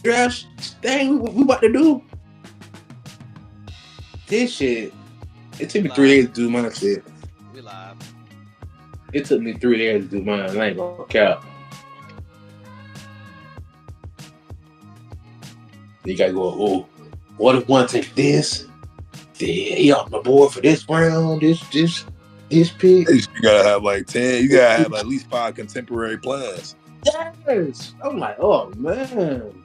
draft thing we about to do. This shit. It took me 3 days to do my shit. We live. It took me 3 days to do mine. I ain't gonna count. You gotta go, oh, what if one take this? He off my board for this round, this pick. You gotta have like 10. You gotta have at least 5 contemporary plans. Yes. I'm like, oh man.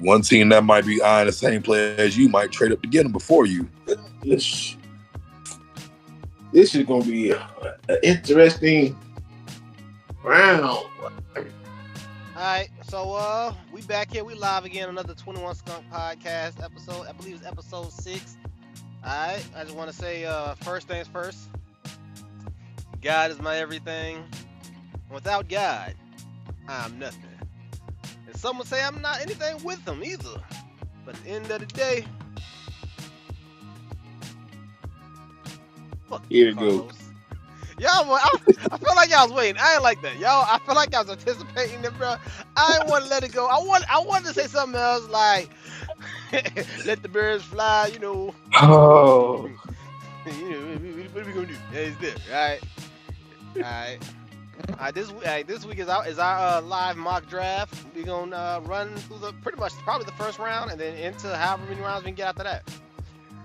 One team that might be eyeing the same player as you might trade up to get him before you. This is gonna be an interesting round. All right, so we back here. We live again. Another 21 Skunk Podcast episode. I believe it's episode 6. All right, I just want to say first things first. God is my everything. Without God, I'm nothing. And some would say I'm not anything with him either. But at the end of the day, fuck Here we Carlos. go. Y'all, I feel like y'all was waiting. I ain't like that. Y'all, I feel like I was anticipating it, bro. I didn't want to let it go. I wanted to say something else like, let the birds fly, you know. Oh. You know, what are we going to do? Yeah, it's there, all right? This week is our live mock draft. We're going to run through probably the first round and then into however many rounds we can get after that.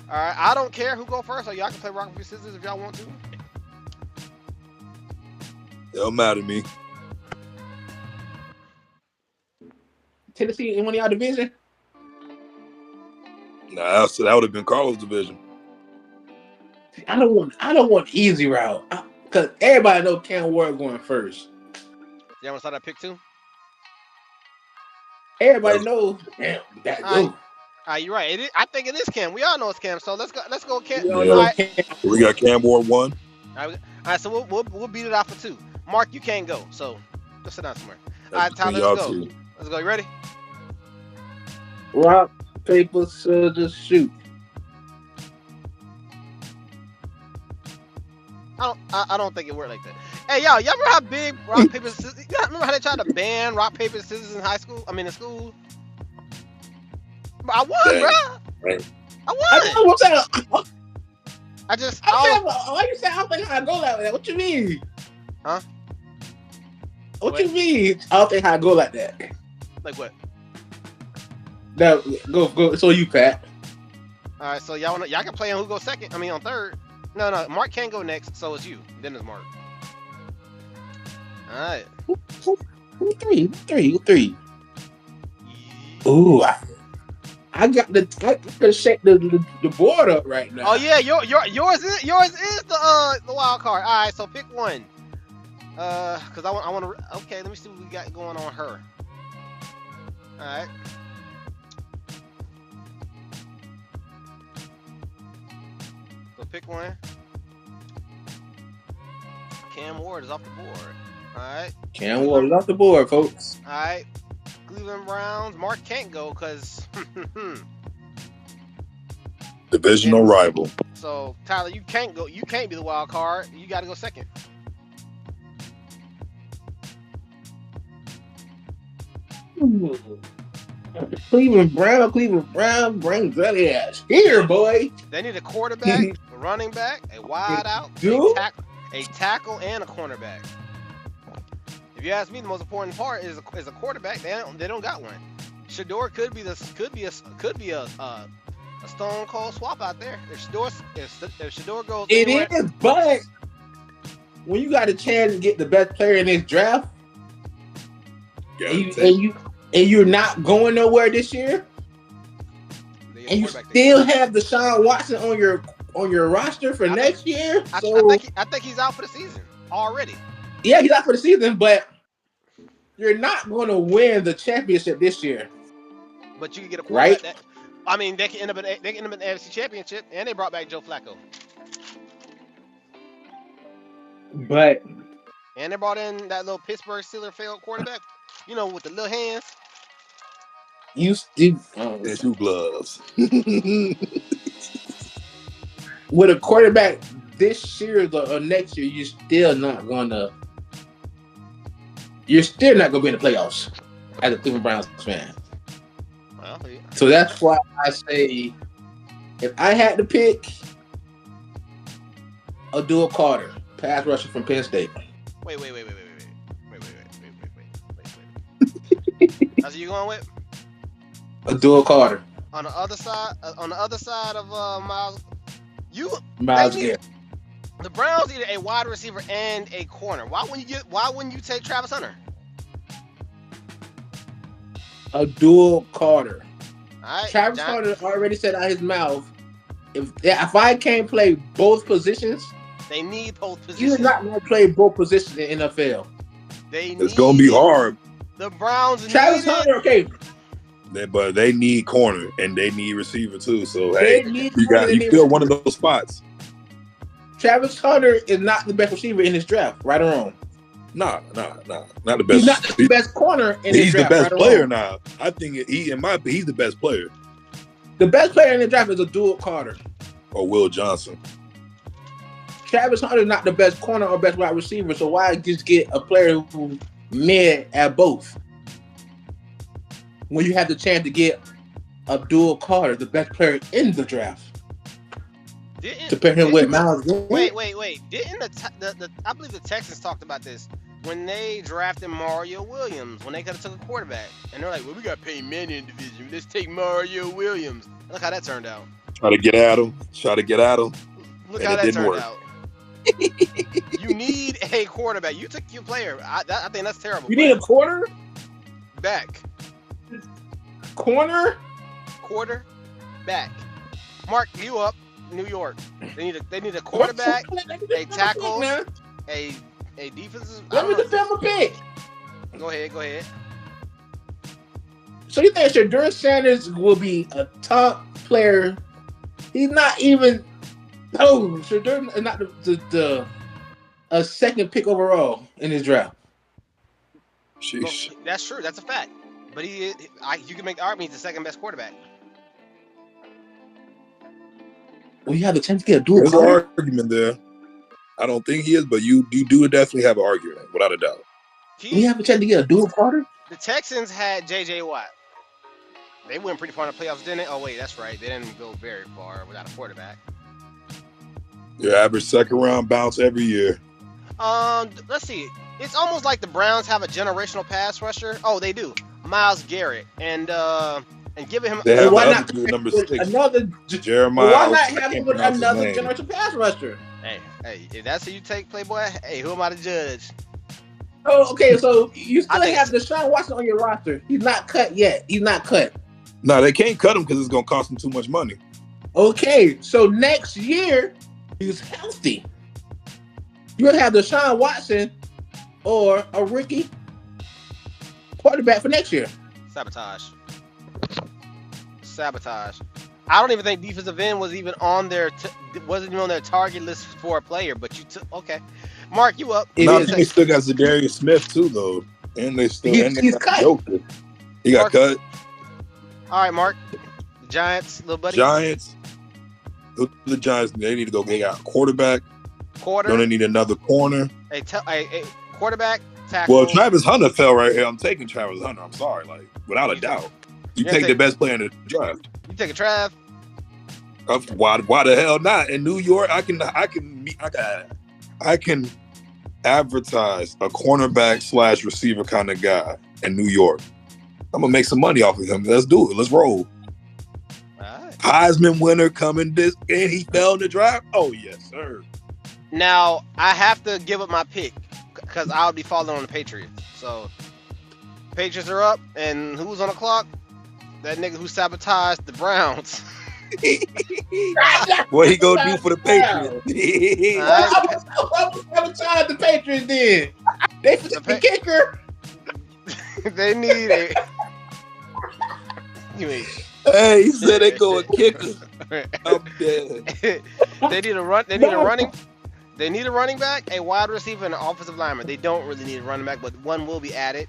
All right, I don't care who go first, so y'all can play rock, paper, scissors if y'all want to. It don't matter to me. Tennessee in one of y'all division? Nah, that would have been Carlos' division. I don't want easy route. Because everybody know Cam Ward going first. Y'all want to start at pick 2? Everybody knows. Damn, that go. You're right. I think it is Cam. We all know it's Cam. So let's go Cam. We all All know right. Cam. We got Cam Ward 1. All right, so we'll beat it out for 2. Mark, you can't go, so just sit down somewhere. All right, Tyler, let's go. Let's go. You ready? Rock, paper, scissors, shoot. I don't think it worked like that. Hey, y'all remember how big rock, paper, scissors? Y'all remember how they tried to ban rock, paper, scissors in school? I won, bro. Right. I won. Why you say I don't think I go like that? What you mean? Huh? What you mean? I don't think I go like that. Like what? No, go. So you, Pat. All right, so y'all can play on who goes second. On third. No, Mark can't go next, so it's you. Then it's Mark. All right. Who three? Ooh, I got to shake the board up right now. Oh yeah, yours is the wild card. All right, so pick one. Cause I want to. Okay, let me see what we got going on her. All right. So pick one. Cam Ward is off the board. All right. Cam Ward is off the board, folks. All right. Cleveland Browns. Mark can't go because Divisional rival. So Tyler, you can't go. You can't be the wild card. You got to go second. Cleveland Brown brings that ass here, boy. They need a quarterback, a running back, a wide out, a tackle, and a cornerback. If you ask me, the most important part is a quarterback. They don't got one. Shador could be a stone cold swap out there. If Shador goes, it is. But when you got a chance to get the best player in this draft, and you're not going nowhere this year, and you still have Deshaun Watson on your roster for next year. I think he's out for the season already. Yeah, he's out for the season, but you're not going to win the championship this year. But you can get a quarterback. Right? They can end up in the AFC Championship, and they brought back Joe Flacco. And they brought in that little Pittsburgh Steelers failed quarterback, with the little hands. You still and 2 gloves. With a quarterback this year or next year, you're still not gonna be in the playoffs as a Cleveland Browns fan. Well, yeah. So that's why I say, if I had to pick, Abdul Carter, pass rusher from Penn State. Wait. That's what you going with? Abdul Carter. On the other side of Miles, Miles they need, Garrett. the Browns need a wide receiver and a corner. Why wouldn't you take Travis Hunter? Abdul Carter. All right, Travis Hunter already said out his mouth, if I can't play both positions, they need both positions. you're not going to play both positions in the NFL. It's going to be hard. The Browns Travis Hunter, okay. But they need corner and they need receiver too. So They hey, need you fill one of those spots. Travis Hunter is not the best receiver in this draft, right or wrong? Nah, not the best. He's not the best corner in this draft. He's the best right player now. I think he's the best player. The best player in the draft is Abdul Carter or Will Johnson. Travis Hunter is not the best corner or best wide receiver, so why just get a player who's mid at both when you have the chance to get Abdul Carter, the best player in the draft, to pair him with Miles Garrett? Wait. Didn't I believe the Texans talked about this when they drafted Mario Williams, when they could have took a quarterback, and they're like, well, we got to pay money in the division. Let's take Mario Williams. Look how that turned out. Try to get at him. Look how that turned out. You need a quarterback. You took your player. I think that's terrible. You need a quarter? Back. Corner? Quarter back. Mark, you up. New York. They need a quarterback, a tackle, a defensive. Let me defend my pick. Go ahead. So you think Shedeur Sanders will be a top player? He's not even. No, Shedeur is not a second pick overall in his draft. Sheesh. Well, that's true. That's a fact. But you can make the argument he's the second best quarterback. Well, you have the chance to get a dual. There's an argument there. I don't think he is, but you do definitely have an argument, without a doubt. You have a chance to get a dual Carter? The Texans had J.J. Watt. They went pretty far in the playoffs, didn't they? Oh, wait, that's right. They didn't go very far without a quarterback. Your average second round bounce every year. Let's see. It's almost like the Browns have a generational pass rusher. Oh, they do. Miles Garrett and giving him. They have why another not dude, number 6. another Jeremiah. Why not have him with another generational pass rusher? Hey, if that's who you take, Playboy, hey, who am I to judge? Oh, okay, so you still have Deshaun Watson on your roster. He's not cut yet. He's not cut. No, they can't cut him because it's going to cost them too much money. Okay, so next year, he's healthy. You'll have Deshaun Watson or a rookie quarterback for next year. Sabotage. I don't even think defensive end was even on their wasn't even on their target list for a player. But you took Mark, you up? They still got Zadarius Smith too, though, and they still he's cut. Joker. He got cut. All right, Mark. Giants, little buddy. Giants. The Giants. They need to go. They got a quarterback. Don't they need another corner? A quarterback. Tackle. Well, Travis Hunter fell right here. I'm taking Travis Hunter. I'm sorry, without a doubt. You take the best player in the draft. You take a Trav. Why the hell not? In New York, I can advertise a cornerback / receiver kind of guy in New York. I'm gonna make some money off of him. Let's do it. Let's roll. All right. Heisman winner coming this, and he fell in the draft. Oh yes, sir. Now I have to give up my pick because I'll be falling on the Patriots. So Patriots are up, and who's on the clock? That nigga who sabotaged the Browns. What he gonna do for the Patriots? I was sabotage the Patriots then. They for the kicker. They need a. Hey, he said they go a kicker. I'm dead. They need a run. They need a running. They need a running back, a wide receiver, and an offensive lineman. They don't really need a running back, but one will be added.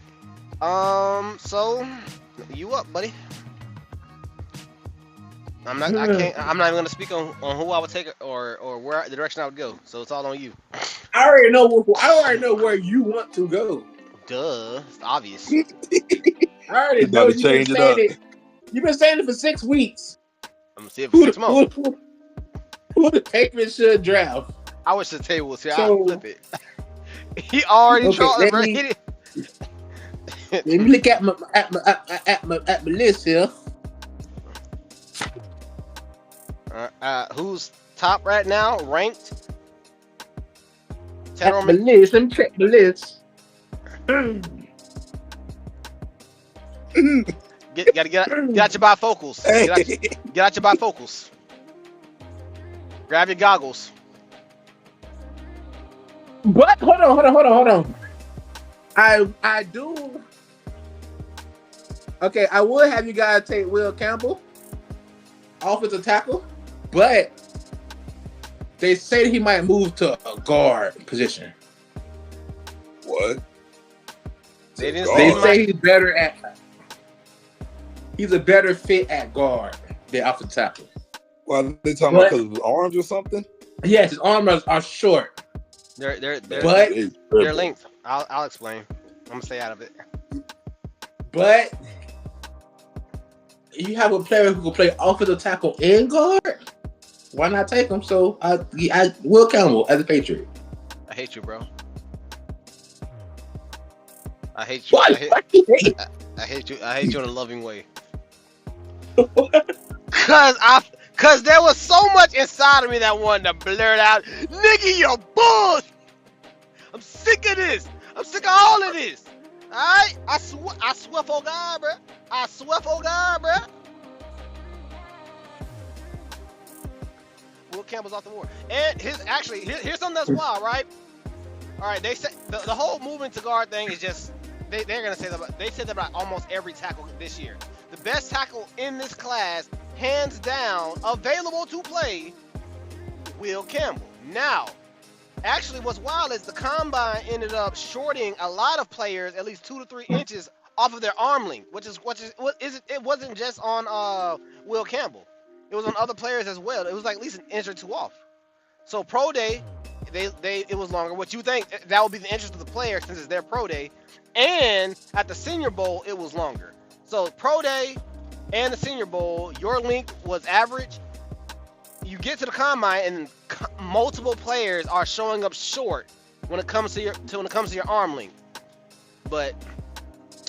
So you up, buddy? I'm not even gonna speak on who I would take or where the direction I would go. So it's all on you. I already know where you want to go. Duh, it's obvious. I already know you can say it. You've been saying it for 6 weeks. I'm gonna see it for 6 months. Who the Patriots should draft? I wish the table was here. So- I'd flip it. He already Okay, drawn. let me look at my list here. Who's top right now? Ranked. At the list. Let me check the list. Gotta get out your bifocals. Get out your bifocals. Grab your goggles. But hold on. I do. Okay, I would have you guys take Will Campbell, offensive tackle, but they say he might move to a guard position. What? They say he's better at. He's a better fit at guard than offensive tackle. Well, they talking about because of his arms or something? Yes, his arms are short. They're They're linked. I'll explain. I'm gonna stay out of it. But you have a player who can play offensive tackle and guard. Why not take him? So I Will Campbell as a Patriot. I hate you, bro. I hate you. What? I hate you. I hate you in a loving way. Cause there was so much inside of me that wanted to blurt out, "Nigga, you're bull." I'm sick of this. I'm sick of all of this. Alright? I swear for God, bro. I swear for God, bro. Will Campbell's off the board. And here's something that's wild, right? Alright, they said the whole movement to guard thing is just they're gonna say that they said that about almost every tackle this year. The best tackle in this class, hands down, available to play, Will Campbell. Now, actually, what's wild is the combine ended up shorting a lot of players at least 2 to 3 inches off of their arm length, it wasn't just on Will Campbell. It was on other players as well. It was like at least an inch or 2 off. So pro day, it was longer. What you think that would be the interest of the player since it's their pro day, and at the Senior Bowl it was longer. So pro day and the Senior Bowl, your length was average. You get to the combine and multiple players are showing up short when it comes to your arm length. But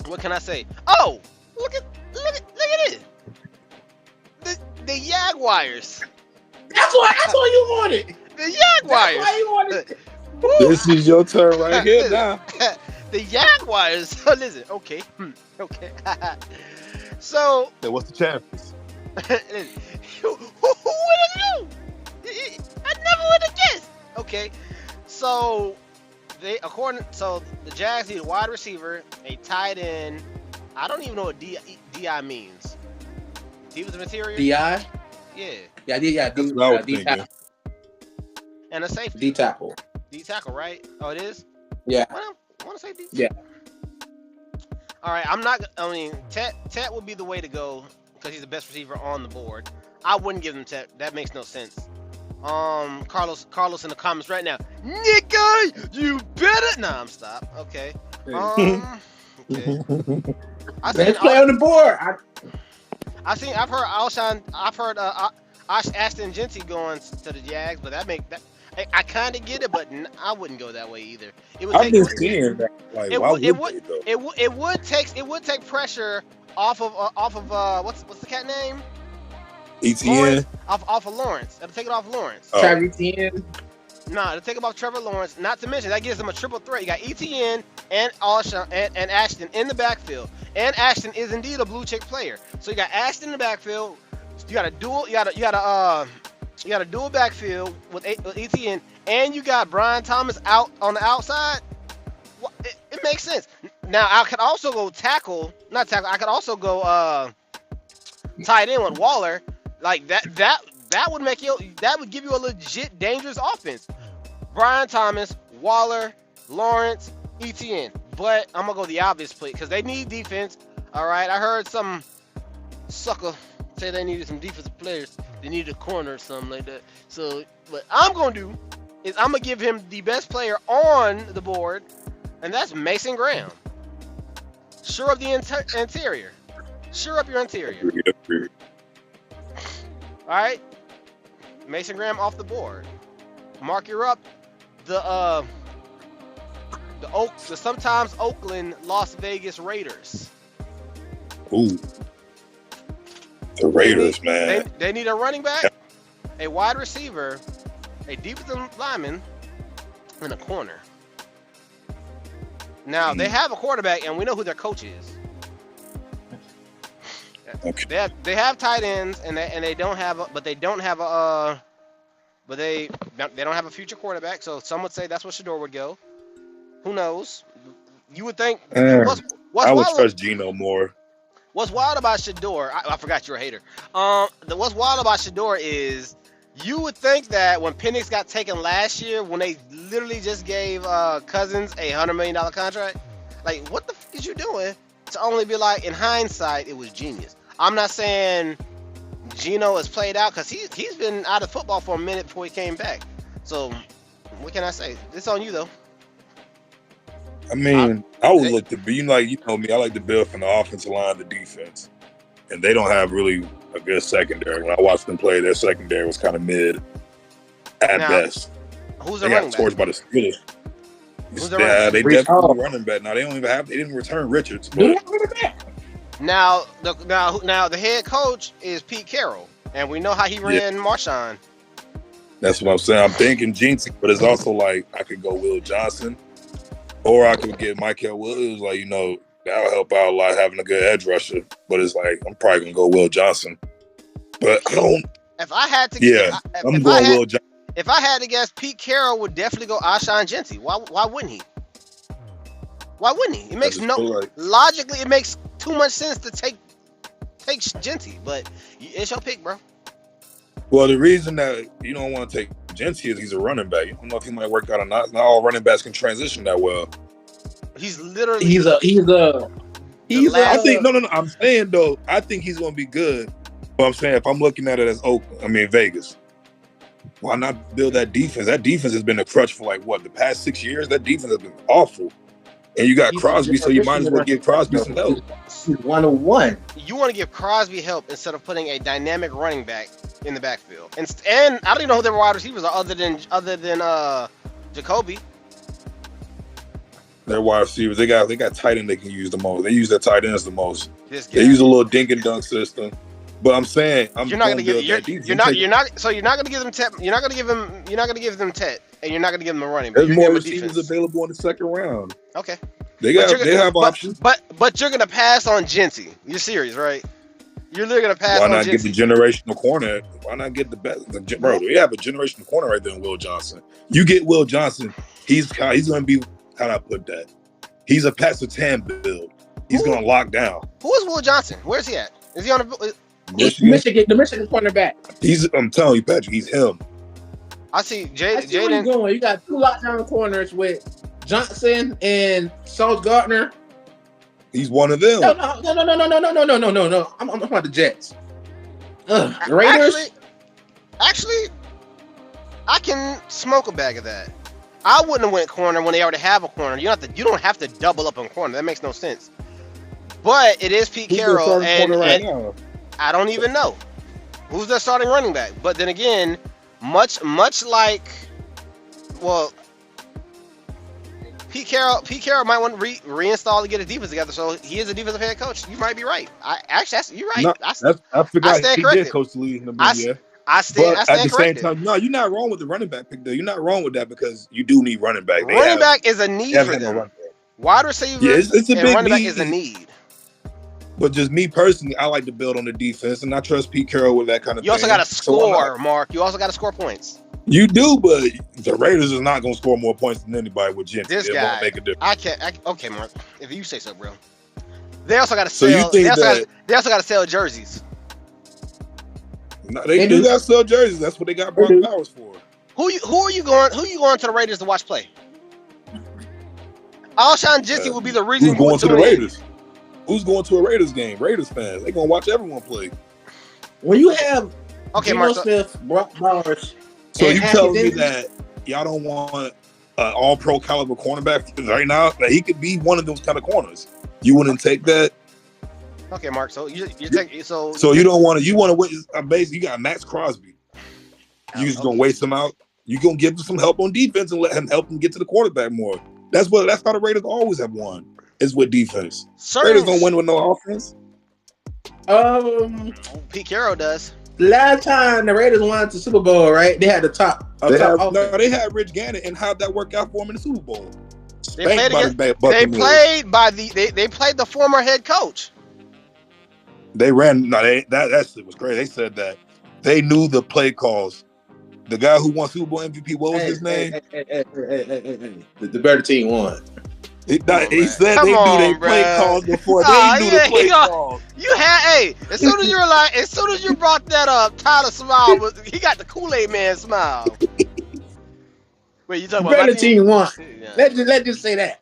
what can I say? Oh, look at it. The Jaguars. That's what you wanted. The Jaguars. That's why you wanted. This is your turn right here now. The Jaguars. So listen, okay. So What's the chances? who would have knew? I never would have guessed. Okay, so the Jags need a wide receiver, a tight end. I don't even know what DI means. Defensive interior. DI. Yeah. D tackle. And a safety. D tackle. D tackle, right? Oh, it is. Yeah. I want to say D. Yeah. All right, Tet would be the way to go because he's the best receiver on the board. I wouldn't give him Tet. That makes no sense. Carlos in the comments right now. Nigga, you better. Nah, I'm stop. Okay. Okay. Let's play on the board. I've heard Alshon. I've heard Ashton Genty going to the Jags, but I kind of get it, but I wouldn't go that way either. I've been seeing that. Like, it would take pressure off of what's the cat name? ETN. Off of Lawrence. It'll take it off Lawrence. Oh. Travis Etienne. Nah, it'll take him off Trevor Lawrence. Not to mention that gives them a triple threat. You got ETN and Alshon and Ashton in the backfield. And Ashton is indeed a blue chip player. So you got Ashton in the backfield. You got a dual backfield with ETN, and you got Brian Thomas out on the outside. It makes sense. Now I could also go not tackle. I could also go tight end with Waller. Like that would give you a legit dangerous offense. Brian Thomas, Waller, Lawrence, ETN. But I'm gonna go the obvious play because they need defense. All right, I heard some sucker say they needed some defensive players. They needed a corner or something like that. So what I'm gonna do is I'm gonna give him the best player on the board, and that's Mason Graham. Sure of the interior. Shore up your interior. Agreed. All right. Mason Graham off the board. Mark, you're up. The sometimes Oakland Las Vegas Raiders. Ooh. The Raiders, man. They need a running back, a wide receiver, a defensive lineman, and a corner. Now they have a quarterback, and we know who their coach is. Okay. They have tight ends, and they don't have they don't have a future quarterback. So some would say that's where Shador would go. Who knows? You would think. What's I would wild, trust Geno more. What's wild about Shador? I forgot you're a hater. What's wild about Shador is you would think that when Penix got taken last year, when they literally just gave Cousins a $100 million contract, like what the f is you doing? To only be like, in hindsight, it was genius. I'm not saying Geno has played out because he's been out of football for a minute before he came back. So what can I say? It's on you though. I mean, I would look to be like, you know me, I like to build from the offensive line to defense. And they don't have really a good secondary. When I watched them play, their secondary was kind of mid at best. Who's the running back? Torched by the Steelers. Who's the running back? They definitely running back. Now they didn't return Richards. But Now the head coach is Pete Carroll, and we know how he ran Marshawn. That's what I'm saying. I'm thinking Jinxie, but it's also like I could go Will Johnson, or I could get Michael Williams. Like, you know, that'll help out a lot having a good edge rusher. But it's like I'm probably gonna go Will Johnson. But I don't. If I had to, I'm going Will Johnson. If I had to guess, Pete Carroll would definitely go Alshon Jeffrey. Why wouldn't he? Why wouldn't he? It makes logically it makes too much sense to take Genty, but it's your pick, bro. Well, the reason that you don't want to take Genty is he's a running back. You don't know if he might work out or not. Not all running backs can transition that well. He's literally I think no. I'm saying though, I think he's gonna be good. But I'm saying if I'm looking at it as Vegas, why not build that defense? That defense has been a crutch for the past 6 years. That defense has been awful. And you got Crosby, so you might as well give Crosby some help. 101. You want to give Crosby help instead of putting a dynamic running back in the backfield. And I don't even know who their wide receivers are other than Jacoby. Their wide receivers, they got tight end they can use the most. They use their tight ends the most. They use a little dink and dunk system. But I'm saying you're not gonna give them Tet, and you're not gonna give them a running back. There's more receivers available in the second round. Okay. They have options. But you're gonna pass on Genty. You're serious, right? You're literally gonna pass on Genty. Why not get the generational corner? Why not get the best? Bro, we have a generational corner right there in Will Johnson. You get Will Johnson, he's gonna be, how do I put that? He's a Pat Surtain build. He's gonna lock down. Who is Will Johnson? Where's he at? Is he on the Michigan, the Michigan cornerback? I'm telling you, Patrick, he's him. I see Jaden going. You got two lockdown corners with Johnson and Sauce Gardner. He's one of them. No. I'm about the Jets. Raiders. Actually, I can smoke a bag of that. I wouldn't have went corner when they already have a corner. You don't have to double up on corner. That makes no sense. But it is Pete Carroll, and I don't even know who's their starting running back. But then again, much like, Pete Carroll might want to reinstall to get a defense together. So he is a defensive head coach. You might be right. You're right. No, I forgot he did coach the league in the media. I stand at the same corrected. time, no, you're not wrong with the running back pick, though. You're not wrong with that because you do need running back. Running back is a need for them. Wide receiver it's a big running back need. is a need. But just me personally, I like to build on the defense, and I trust Pete Carroll with that kind of thing. You also got to score, Mark. You also got to score points. You do, but the Raiders is not going to score more points than anybody with Genty. This it guy, won't make a difference. Okay, Mark. If you say so, bro. They also got to sell. They also got to sell jerseys. No, they do got to sell jerseys. That's what they got Brock Bowers for. Who are you going to the Raiders to watch play? Alshon Jeffrey will be the reason. Who's going to the Raiders? Who's going to a Raiders game? Raiders fans. They're going to watch everyone play. When you have Mark Smith, Brock Bowers. So you telling me that y'all don't want an all-pro caliber cornerback right now? That he could be one of those kind of corners. You wouldn't take that? Okay, Mark. So you take So you don't want to. You want to wait. Basically, you got Max Crosby. You just gonna waste him out. You gonna give him some help on defense and let him help him get to the quarterback more. That's how the Raiders always have won. Is with defense. Raiders don't win with no offense. Pete Carroll does. Last time the Raiders won the Super Bowl, right? They had the top. They had Rich Gannon, and how'd that work out for them in the Super Bowl? They played the former head coach. They ran. No, that shit was crazy. They said that they knew the play calls. The guy who won Super Bowl MVP, what was his name? The better team won. He said they knew they play calls before they knew the play calls. You had as soon as you brought that up, Tyler smiled. He got the Kool-Aid Man smile. Wait, you talking about better team won? Yeah. Let's just say that.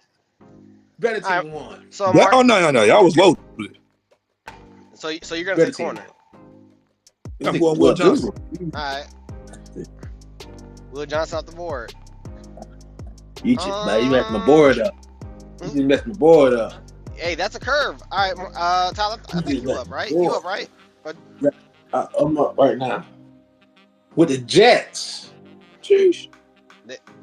Better team won. So Mark, no, y'all was low. So you're gonna take corner. I'm going Will Johnson. All right. Will Johnson off the board. You messed my board up. You just messed my board up. Hey, that's a curve. All right, Tyler. I think you up, right? You up, right? I'm up right now. With the Jets. Jeez.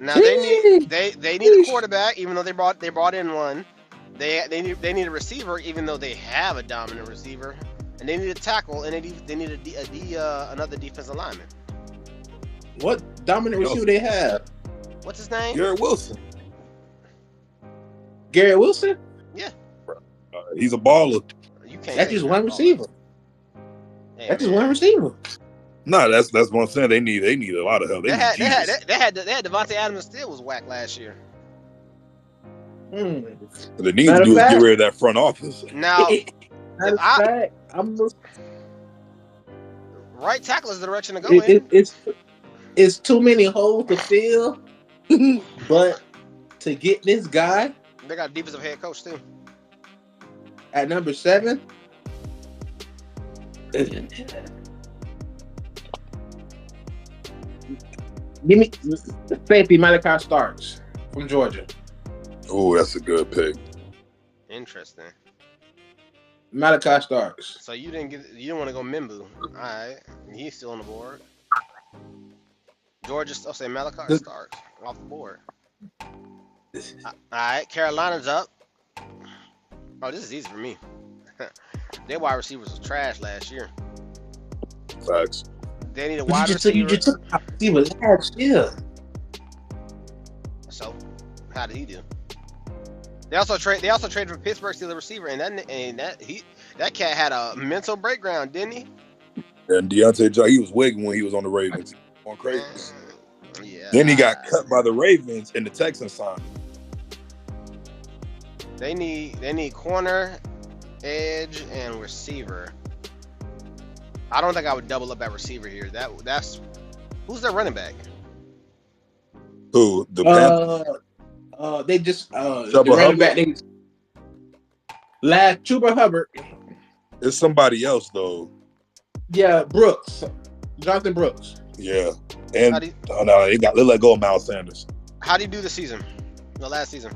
Now they need a quarterback, even though they brought in one. They need a receiver, even though they have a dominant receiver, and they need a tackle, and they need another defensive lineman. What dominant receiver they have? What's his name? Garrett Wilson. Garrett Wilson? Yeah. He's a baller. That's just one receiver. That's just one receiver. No, that's what I'm saying. They need a lot of help. They had Devontae Adams still was whack last year. What they need to do is get rid of that front office. Now, I'm right tackle is the direction to go in. It's too many holes to fill, but to get this guy, they got a defensive head coach too. At number 7. Give me safety Malachi Starks from Georgia. Oh, that's a good pick. Interesting. Malachi Starks. So you didn't want to go Mimbu. All right, he's still on the board. Georgia, I'll say Malachi Starks off the board. All right, Carolina's up. Oh, this is easy for me. Their wide receivers was trash last year. Facts. They need a wide receiver. You just took a receiver last year. So, how did he do? They also traded for Pittsburgh Steelers receiver, and that cat had a mental breakdown, didn't he? And Deontay Johnson, he was wigging when he was on the Ravens. Going crazy. Yeah. Then he got cut by the Ravens, and the Texans signed him. They need corner, edge, and receiver. I don't think I would double up at receiver here. That's who's their running back? Who? The Panthers? They just the running back. Chuba Hubbard. It's somebody else though. Yeah, Brooks, Jonathan Brooks. Yeah, and they let go of Miles Sanders. How did he do the season? The last season.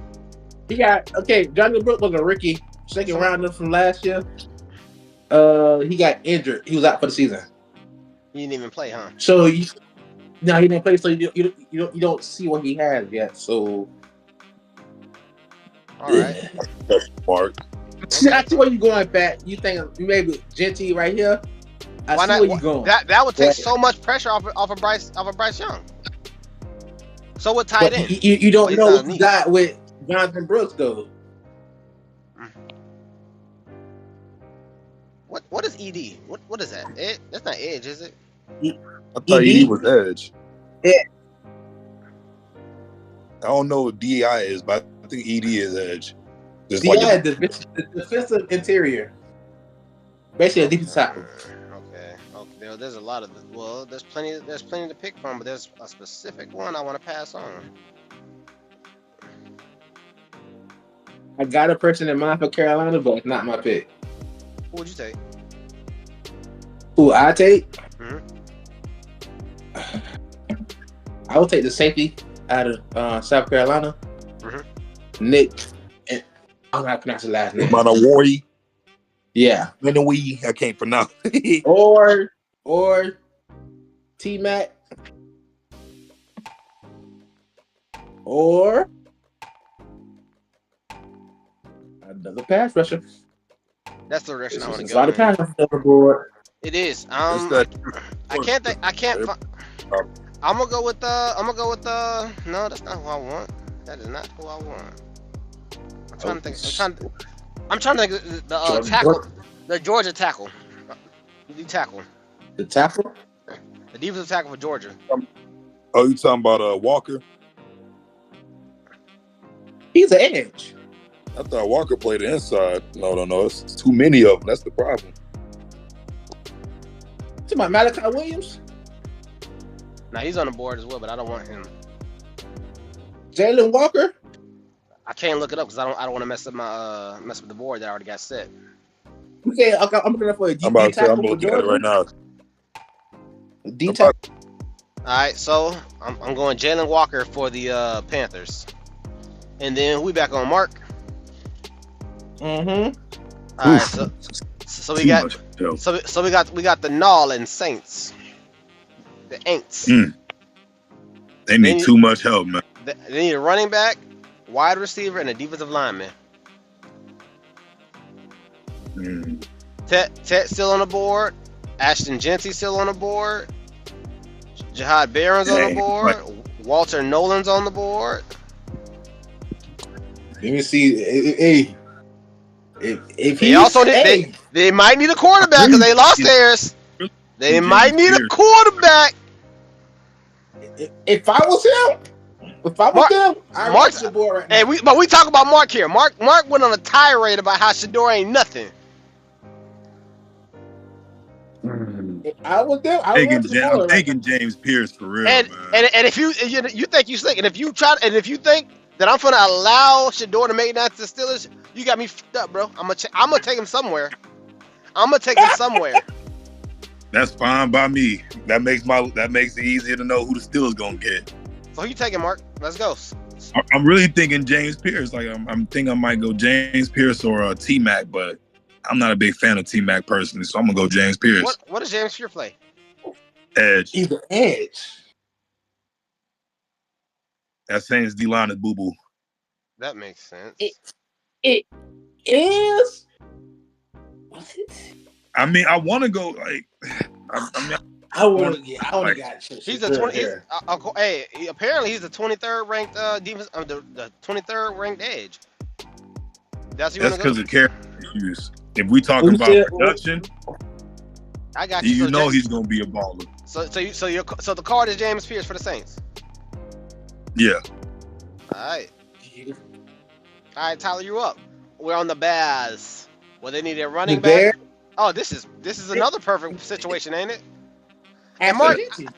He got Jonathan Brooks was a rookie, second rounder from last year. He got injured. He was out for the season. He didn't even play, huh? So he didn't play. So you don't see what he has yet. So all right. That's smart. I see where you're going, Pat. You think maybe Genty right here? Why not? Where you going? That would take so much pressure off of Bryce Young. So what tight end? You don't know what you got with Jonathan Brooks though. What is ED? What is that? That's not edge, is it? I thought ED was edge. Yeah. I don't know what DI is, but I think ED is edge. Just DI is the defensive interior. Basically a defensive tackle. Okay. There's a lot of there's plenty to pick from, but there's a specific one I want to pass on. I got a person in mind for Carolina, but it's not my pick. Who would you take? Who I take? Mm-hmm. I would take the safety out of South Carolina. Mm-hmm. Nick, I don't know how to pronounce his last name. Manawari. Yeah. And the Wii, I can't pronounce. Or T-Mac. Or another pass rusher. That's the direction I want to There's go. a lot of pass rushers on the board. It is. It's that- I can't think. I can't. I'm gonna go with the. No, that's not who I want. That is not who I want. I'm trying to think. I'm trying to think of the tackle. The Georgia tackle. The tackle. The tackle. The defensive tackle for Georgia. Oh, you talking about Walker? He's an edge. I thought Walker played the inside. No. It's too many of them. That's the problem. To my Malachi Williams. Now he's on the board as well, but I don't want him. Jalen Walker. I can't look it up because I don't want to mess up the board that I already got set. Okay, I'm looking for a D I'm about to say, I'm tackle for looking at it right now. D tackle. All right, so I'm going Jalen Walker for the Panthers, and then we back on Mark. Mm-hmm. All right, so we got we got the Nolan Saints, the Aints. They need too much help, man. They need a running back, wide receiver, and a defensive lineman. Ted still on the board. Ashton Genty still on the board. Jahad Barron's on the board. Walter Nolan's on the board. Let me see. If They also they might need a quarterback because they lost theirs. They might need a quarterback. If I was him, I'd rush the board right now. Hey, but we talk about Mark here. Mark went on a tirade about how Shador ain't nothing. If I was them, I'm thinking James Pierce for real, and if you think you slick, and if you think that I'm gonna allow Shador to make that to the Steelers, you got me fucked up, bro. I'm gonna take him somewhere. That's fine by me. That makes it easier to know who the Steelers gonna get. So who you taking, Mark? Let's go. I'm really thinking James Pierce. Like I'm thinking I might go James Pierce or T-Mac, but I'm not a big fan of T-Mac personally, so I'm gonna go James Pierce. What does James Pierce play? Edge. He's an edge. That Saints D-line is boo-boo. That makes sense. It is. Was it? I mean, I want to go like. I want to get. He's a 20. Hey, apparently he's the 23rd ranked defense. The 23rd ranked edge. That's because of character issues. If we talk about production, I got you. You know he's gonna be a baller. So the card is James Pierce for the Saints. Yeah. All right, Tyler, you up? We're on the Bears. Well, they need a running back. Oh, this is another perfect situation, ain't it? And Mark, this is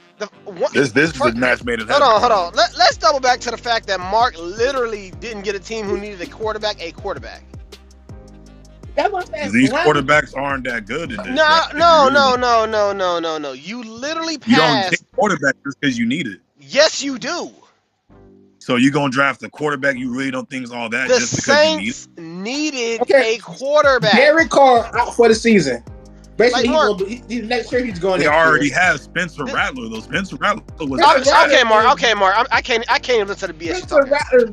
a match made in heaven. Hold on. Let's double back to the fact that Mark literally didn't get a team who needed a quarterback. These quarterbacks aren't that good in this. No. You literally passed. You don't take quarterback just because you need it. Yes, you do. So you're gonna draft a quarterback you really don't think is all that the just because Saints you needed a quarterback. Derek Carr out for the season. Basically, like next year he's going. They already have Spencer Rattler though. Spencer Rattler was okay, Mark. I can't even listen to the BS.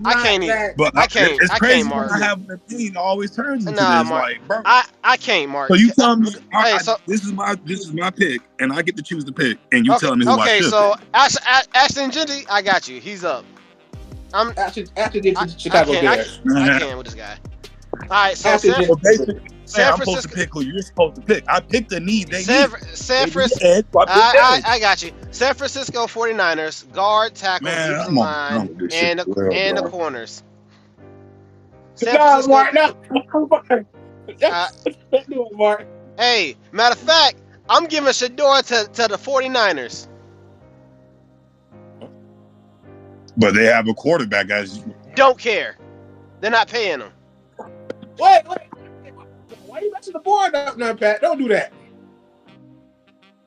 I can't even. But I can't. It's crazy I can't, Mark. when I have an opinion always turns into Mark. like, bro. I can't, Mark. So you tell me, this is my pick, and I get to choose the pick, and you telling me who I should. Okay, so Ashton Genty, I got you. He's up. After Chicago Bears. I can't with this guy. All right, so I'm supposed to pick who you're supposed to pick. I picked the need. San Francisco. I got you. San Francisco 49ers, guard, tackle, defensive line, and the corners. Hey, matter of fact, I'm giving Shador to the 49ers. But they have a quarterback, guys. Don't care. They're not paying him. Wait. Why are you messing the board up now, Pat? Don't do that.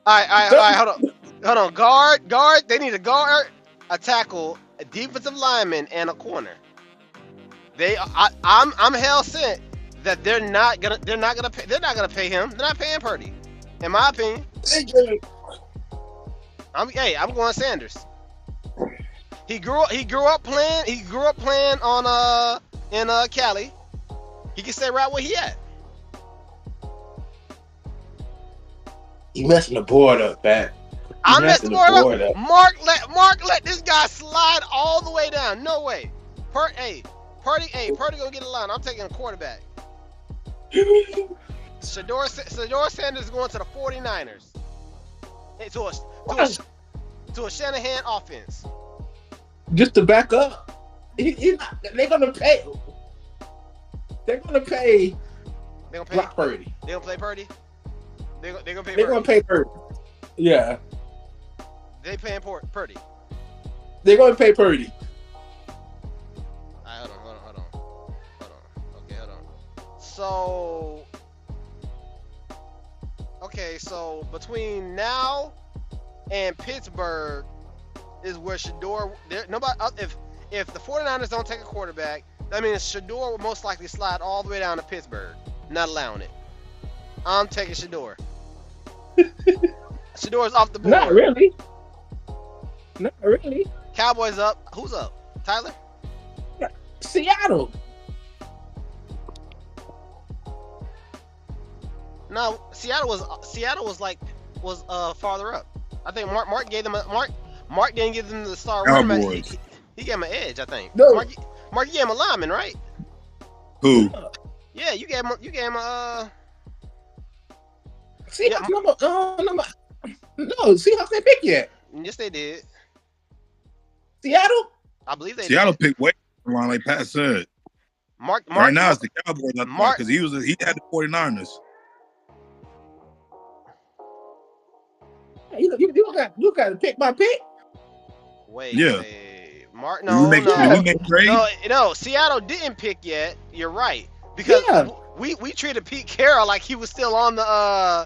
All right. Hold on. Guard. They need a guard, a tackle, a defensive lineman, and a corner. I'm hell sent that they're not gonna pay him. They're not paying Purdy, in my opinion. I'm going Sanders. He grew up playing on in Cali. He can stay right where he at. You messing the board up, Pat. I'm messing the board up. Mark let this guy slide all the way down. No way. Purdy gonna get a line. I'm taking a quarterback. Shador Sanders is going to the 49ers. To a Shanahan offense. Just to back up, they're gonna pay. They're gonna pay. Brock Purdy. They gonna play Purdy. They're gonna pay. They're gonna pay Purdy. Yeah. They paying Purdy. They're gonna pay Purdy. Alright, hold on. Okay, hold on. So between now and Pittsburgh is where Shador. If the 49ers don't take a quarterback, that means Shador will most likely slide all the way down to Pittsburgh. Not allowing it. I'm taking Shador. Shador's off the board. Not really. Cowboys up. Who's up? Tyler? Seattle. No, Seattle was farther up. I think Mark gave them Mark didn't give them the star running back. He gave him an edge, I think. No. Mark, you gave him a lineman, right? Who? Yeah, you gave him a. Seahawks Seahawks didn't pick yet. Yes, they did. Seattle? I believe they Seattle did. picked way line like Pat said. Mark right now it's the Cowboys because he had the 49ers. You got to pick my pick. Wait. Mark, no. Seattle didn't pick yet. You're right because we treated Pete Carroll like he was still on the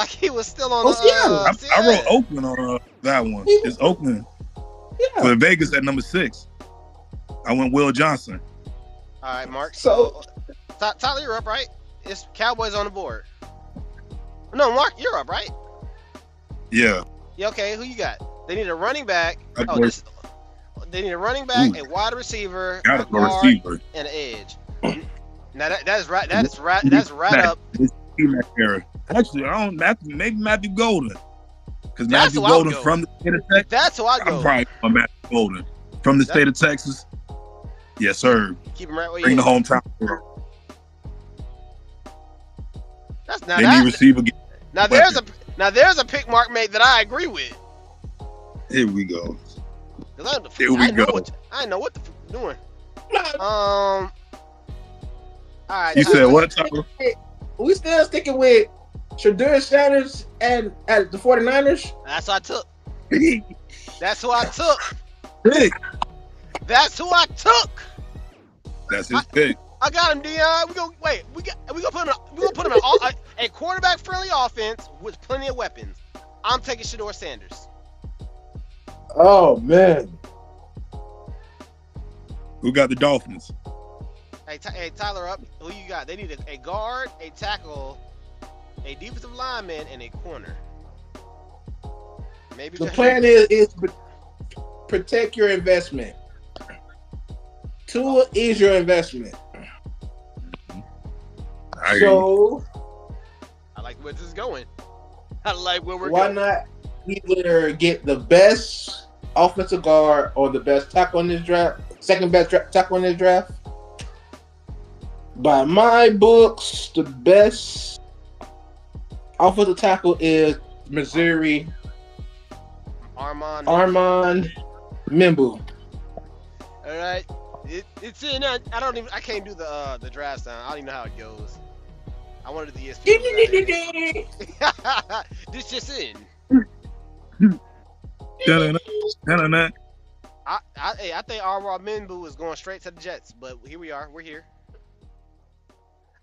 Seattle. I wrote Oakland on that one. It's Oakland. Yeah. But Vegas at number 6. I went Will Johnson. All right, Mark. So Tyler, you're up, right? It's Cowboys on the board. No, Mark, you're up, right? Yeah. Yeah. Okay. Who you got? They need a running back. They need a running back, a wide receiver, a guard, and an edge. Now that's right. That's right up. Actually, I don't. Maybe Matthew Golden, because Matthew Golden from the state of Texas. That's who I go. I'm probably on Matthew Golden from the state of Texas. Yes, sir. Keep him right where you. Bring the hometown. That's not. They need receiver. Now there's a pick Mark made that I agree with. Here we go. I know what the f doing. All right. You said what, Tyler? We still sticking with Shador Sanders and at the 49ers? That's who I took. That's who I took. That's his pick. I got him, Dion. We gonna put him in a quarterback friendly offense with plenty of weapons. I'm taking Shador Sanders. Oh man. Who got the Dolphins? Hey, Tyler, up. Who you got? They need a guard, a tackle, a defensive lineman, and a corner. Maybe the plan is protect your investment. Tua is your investment. So I like where this is going. I like where we're Why going. not either get the best offensive guard or the best tackle in this draft, second best tackle in this draft? By my books, the best offensive tackle is Missouri Armand Membu. All right, it's in. I can't do the draft sound. I don't even know how it goes. I wanted the ESPN. This just in. I think Armand Membu is going straight to the Jets, but here we are. We're here.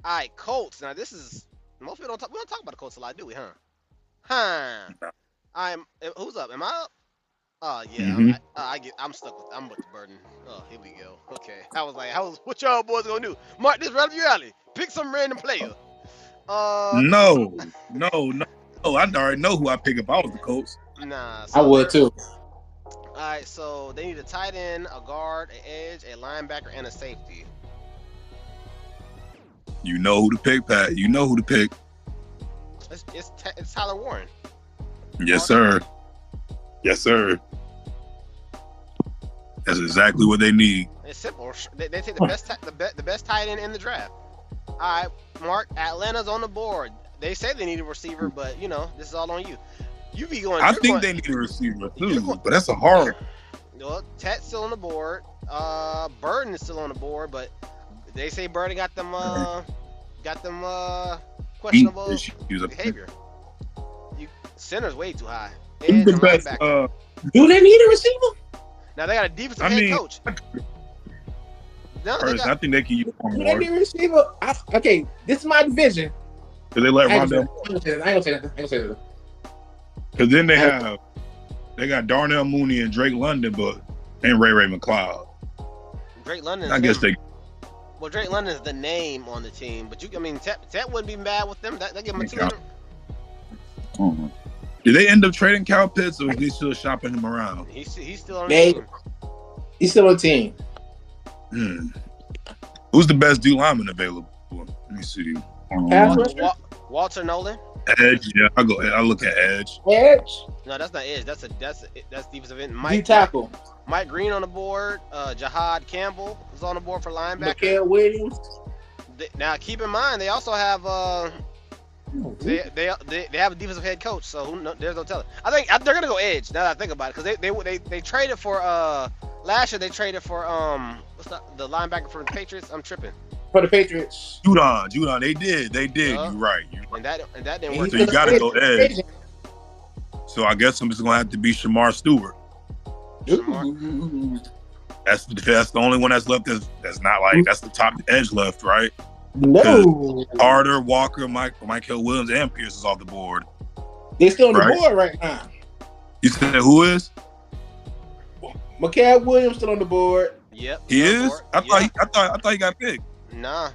All right, Colts. Now this is most people don't talk. We don't talk about the Colts a lot, do we? Huh? Who's up? Am I up? Oh yeah, Mm-hmm. I'm stuck with the Burden. Oh, here we go. Okay, what y'all boys gonna do? Mark this right up your alley. Pick some random player. Uh, No. I already know who I pick if I was the coach. nah. I So would too. all right, so they need a tight end, a guard, an edge, a linebacker, and a safety. You know who to pick, Pat. You know who to pick. It's Tyler Warren. Yes, sir. Yes, sir. That's exactly what they need. It's simple. They take the best tight end in the draft. All right, Mark. Atlanta's on the board. They say they need a receiver, but this is all on you. You be going. I think they need a receiver too, but that's a hard. Well, Tet's still on the board. Burden is still on the board, but they say Burden got them questionable behavior. Center's way too high. He's the best. Do they need a receiver? Now they got a defensive head coach. I think they can use one Do more. they need a receiver? Okay, this is my division. Because they let Rondell. I ain't gonna say that. Because then they got Darnell Mooney and Drake London, and Ray McLeod. Drake London. I guess they. Well, Drake London is the name on the team, but Tet wouldn't be mad with them. They give him a 200. Did they end up trading Cal Pitts, or is he still shopping him around? He's still on the team. He's still on the team. Who's the best D lineman available? Let me see. Walter Nolan. Edge, yeah, I look at Edge. Edge? No, that's not Edge. That's defensive end. D tackle. Mike Green on the board. Jahad Campbell is on the board for linebacker. Mikael Williams. Now keep in mind they also have they have a defensive head coach, so there's no telling. I think they're gonna go Edge now that I think about it, because they traded for last year they traded for the linebacker for the Patriots. I'm tripping. For the Patriots. Judon. They did. You're right. And that didn't work. So you gotta go Edge. So I guess I'm just gonna have to be Shamar Stewart. That's the only one that's left. That's not like that's the top edge left, right? No. Carter, Walker, Michael Williams, and Pierce is off the board. They're still on the board right now. You said who is? Mikael Williams still on the board. Yep. He is. I thought he got picked. Nah.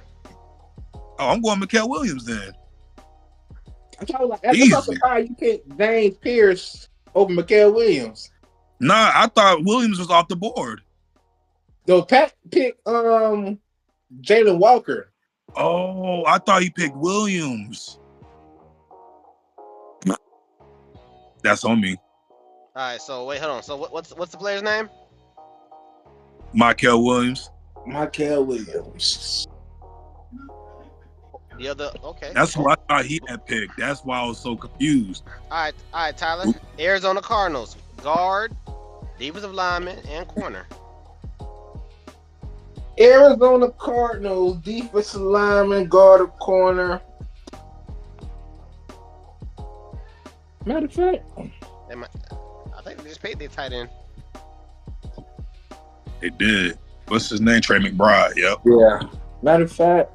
Oh, I'm going Mikael Williams then. I'm surprised you picked James Pierce over Mikael Williams. Nah, I thought Williams was off the board. Though Pat picked Jalen Walker. Oh, I thought he picked Williams. That's on me. All right, so wait, hold on. So what's the player's name? Mikael Williams. Mikael Williams. The other, okay. That's who I thought he had picked. That's why I was so confused. All right, Tyler. Arizona Cardinals, guard, defensive lineman, and corner. Arizona Cardinals, defensive lineman, guard, or corner. Matter of fact, I think they just paid their tight end. They did. What's his name? Trey McBride. Yep. Yeah. Matter of fact,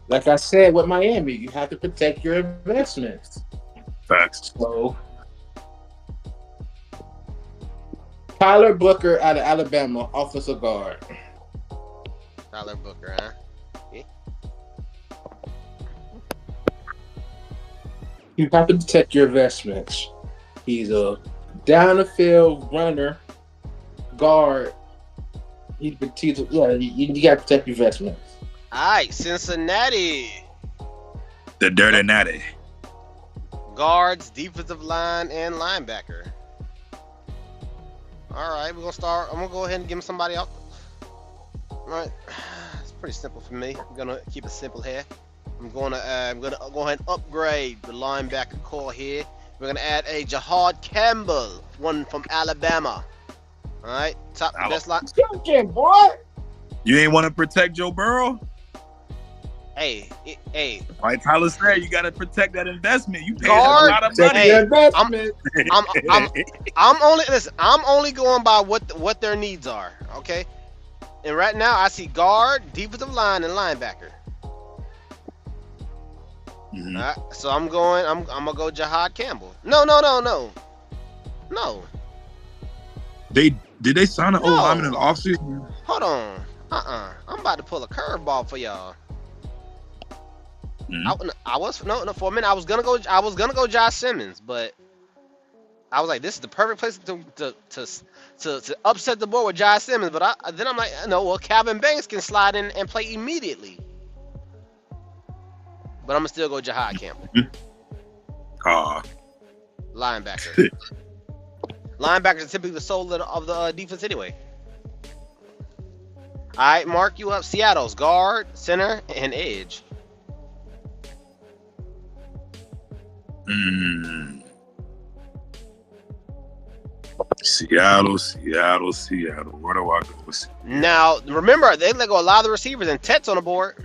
like I said with Miami, you have to protect your investments. Facts. So, Tyler Booker out of Alabama, offensive guard. Tyler Booker, huh? Yeah. You have to protect your investments. He's a down the field runner, guard. You got to protect your investments. All right, Cincinnati. The Dirty Natty. Guards, defensive line, and linebacker. All right, we're gonna start. I'm gonna go ahead and give him somebody else. All right, it's pretty simple for me. I'm gonna keep it simple here. I'm gonna go ahead and upgrade the linebacker core here. We're gonna add a Jahad Campbell, one from Alabama. All right, best line. Boy. You ain't want to protect Joe Burrow? Hey. Like Tyler said, you got to protect that investment. You paid a Guard, lot of money. I'm only going by what their needs are. Okay, and right now I see guard, defensive line, and linebacker. Mm-hmm. All right, so I'm gonna go Jahad Campbell. No. No. Did they sign an No. O-lineman in the offseason? Hold on. I'm about to pull a curveball for y'all. I was for a minute. I was gonna go Josh Simmons, but I was like, this is the perfect place to upset the board with Josh Simmons. But then I'm like, no, well, Calvin Banks can slide in and play immediately. But I'm gonna still go Jahad Campbell. Linebacker. Linebackers are typically the soul of the defense anyway. All right, Mark, you up. Seattle's guard, center, and edge. Seattle. Where do I go? Now, remember, they let go a lot of the receivers, and Tet's on the board.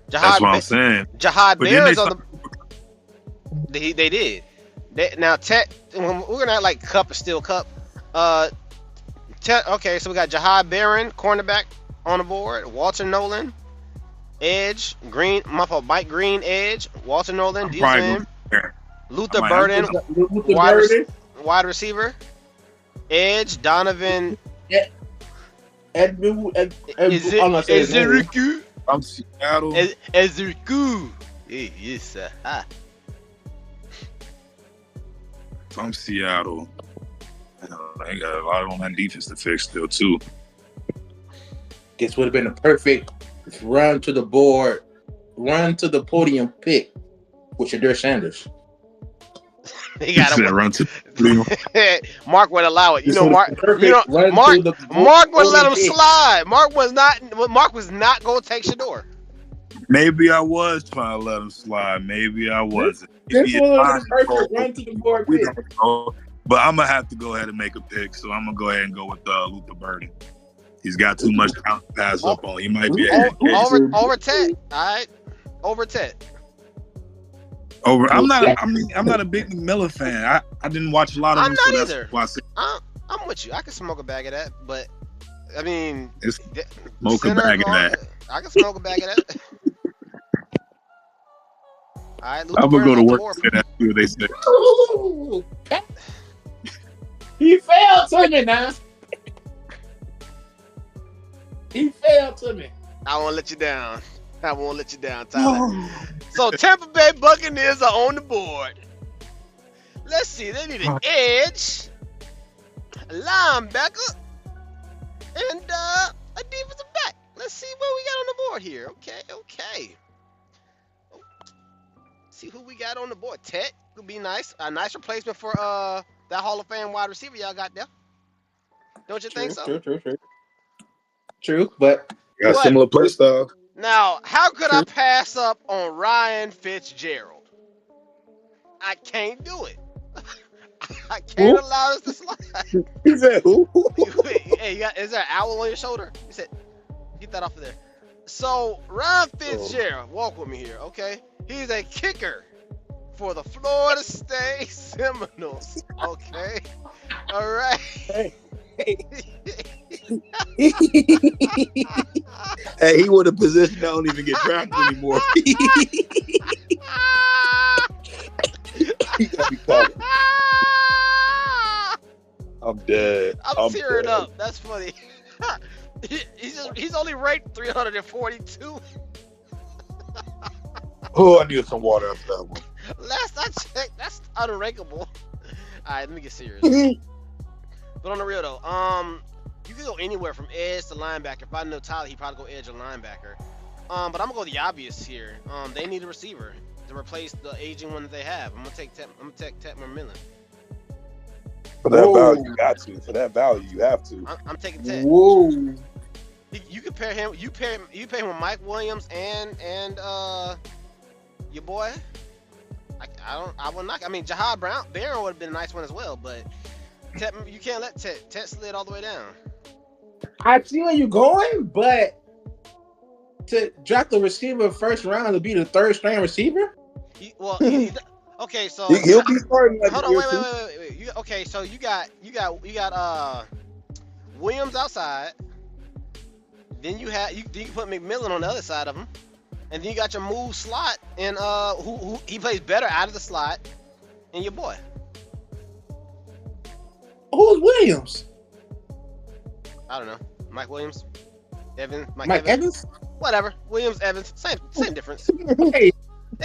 That's what I'm saying. Jahad Barron's on the. They did. Now, Tet, we're gonna act like Cup is still Cup. Tet. Okay, so we got Jahad Barron, cornerback, on the board. Walter Nolan, edge. Mike Green, edge. Walter Nolan, defensive end. Luther Burden, wide receiver. Edge, Donovan. Ezeriku. I'm Seattle. Ezeriku. Yes, sir. From Seattle. They got a lot on that defense to fix still too. This would have been a perfect run to the board, run to the podium pick with Shadur Sanders. He got to run to. Mark would allow it. Mark would let him slide. Mark was not going to take Shador. Maybe I was trying to let him slide. Maybe I wasn't. This was a perfect run to the board pick. But I'm gonna have to go ahead and make a pick. So I'm gonna go ahead and go with Luther Burden. He's got too much talent to pass up on. He might be over Tet. All right, over Tet. I'm not a big McMillan fan. I didn't watch a lot of him. I'm not either. I'm with you. I can smoke a bag of that, but I mean, smoke a bag of that. I can smoke a bag of that. All right, I'm gonna go to work and see what they say. Ooh, he failed to me now. He failed to me. I won't let you down. Tyler. So Tampa Bay Buccaneers are on the board. Let's see. They need an edge, a linebacker, and a defensive back. Let's see what we got on the board here. Okay. See who we got on the board. Tet could be nice. A nice replacement for that Hall of Fame wide receiver y'all got there. Don't you think so? True, but got similar play style. Now, how could I pass up on Ryan Fitzgerald? I can't do it. I can't allow this to slide. He said who? Hey, is there an owl on your shoulder? He said, get that off of there. So, Ryan Fitzgerald, walk with me here, okay? He's a kicker for the Florida State Seminoles, okay? All right. Hey, he would have position that don't even get drafted anymore. I'm dead. I'm tearing up. That's funny. He's only ranked 342. Oh, I need some water after that one. Last I checked, that's unrankable. All right, let me get serious. But on the real though, you can go anywhere from edge to linebacker. If I know Tyler, he'd probably go edge or linebacker. But I'm gonna go the obvious here. They need a receiver to replace the aging one that they have. I'm gonna take Tet McMillan. For that value, you got to. For that value, you have to. I'm taking Tet. Whoa. You compare him. You pair him with Mike Williams and your boy. I will not. I mean, Jahad Barron would have been a nice one as well, but Tet, you can't let Tet slid all the way down. I see where you're going, but to drop the receiver first round to be the third string receiver? Okay, so he'll be starting. Hold on, wait. Okay, so you got Williams outside. Then you can put McMillan on the other side of him, and then you got your move slot and who he plays better out of the slot, and your boy. Who's Williams? I don't know. Mike Williams, Mike Evans? Whatever. Williams, Evans, same difference. Hey, you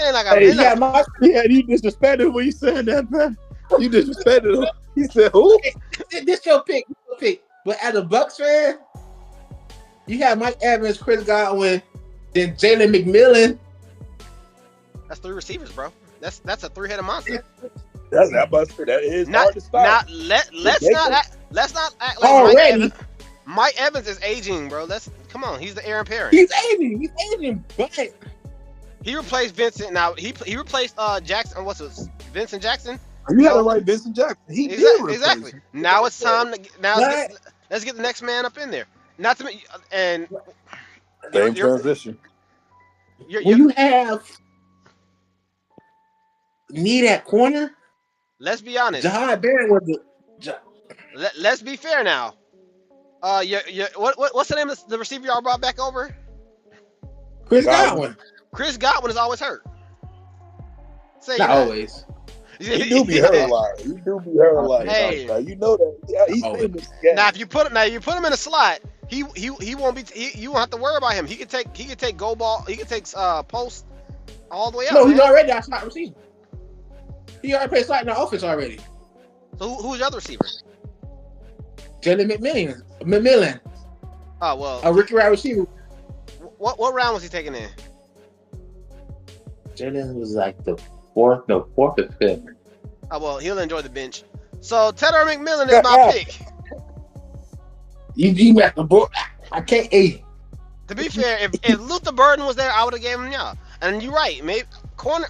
disrespected when you said that, man. You disrespected him. He said, "Who?" This your pick. But as a Bucks fan, you have Mike Evans, Chris Godwin, then Jalen McMillan. That's 3 receivers, bro. That's a 3-headed monster. That is hard to stop. Let's not act like already. Mike Evans is aging, bro. Come on. He's the heir apparent. He's aging, but he replaced Vincent. Now he replaced Jackson. What's this? Vincent Jackson. You had to write Vincent Jackson. He exactly. Now it's time to let's get the next man up in there. Not to me and same transition. You have need at corner. Let's be honest. Jahad Barron was the. Let's be fair now. What's the name of the receiver y'all brought back over? Chris Godwin. Chris Godwin is always hurt. Not always. He do be hurt a lot. Hey, you know that. Yeah, he's famous. Now if you put him in a slot, he won't be. You won't have to worry about him. He can take go ball. He can take post all the way up. No, he's already a slot receiver. He already played slot in the offense already. So who's your other receiver? Jalen McMillan. Oh well. A rookie wide receiver. What round was he taking in? Jalen was like the fourth or fifth. Oh well, he'll enjoy the bench. So Tedder McMillan is my pick. You got the board. I can't. To be fair, if Luther Burden was there, I would have gave him y'all. And you're right. Maybe corner.